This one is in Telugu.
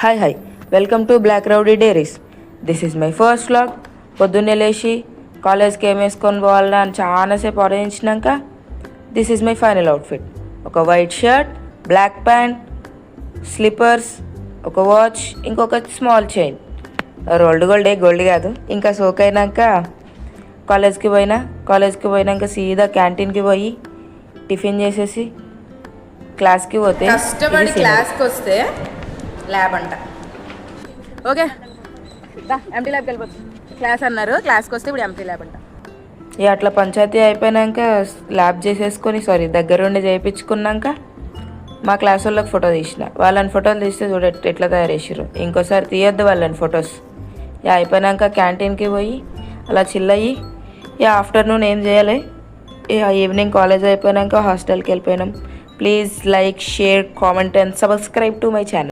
Hi welcome to black rowdy diaries. This is my first vlog. పొద్దున్నే లేచి కాలేజ్కి ఏం వేసుకొని పోవాలని అని చాలాసేపు ఆలోచించినాక this is my final outfit. ఒక white shirt, black pant, slippers, ఒక వాచ్, ఇంకొక స్మాల్ చైన్. రోల్డ్ గోల్డ్ కాదు. ఇంకా సోక్ అయినాక కాలేజ్కి పోయినాక సీదా క్యాంటీన్కి పోయి టిఫిన్ చేసేసి క్లాస్కి పోతే కష్టపడి క్లాస్కి వస్తే ల్యాబ్ అంట. ఓకే ఎంటీ ల్యాబ్కి వెళ్ళిపోతుంది. క్లాస్ అన్నారు, క్లాస్కి వస్తే ఇప్పుడు ఎంటీ ల్యాబ్ అంట. ఇక అట్లా పంచాయతీ అయిపోయినాక ల్యాబ్ చేసేసుకొని దగ్గరుండి చేయించుకున్నాక మా క్లాస్ వాళ్ళకి ఫోటో తీసిన. వాళ్ళని ఫోటోలు తీస్తే చూడ ఎట్లా తయారు చేసారు. ఇంకోసారి తీయొద్దు వాళ్ళని ఫొటోస్. ఇక అయిపోయినాక క్యాంటీన్కి పోయి అలా చిల్లయ్యి ఇక ఆఫ్టర్నూన్ ఏం చేయాలి. ఇక ఈవినింగ్ కాలేజ్ అయిపోయినాక హాస్టల్కి వెళ్ళిపోయినాం. Please like, share, comment and subscribe to my channel.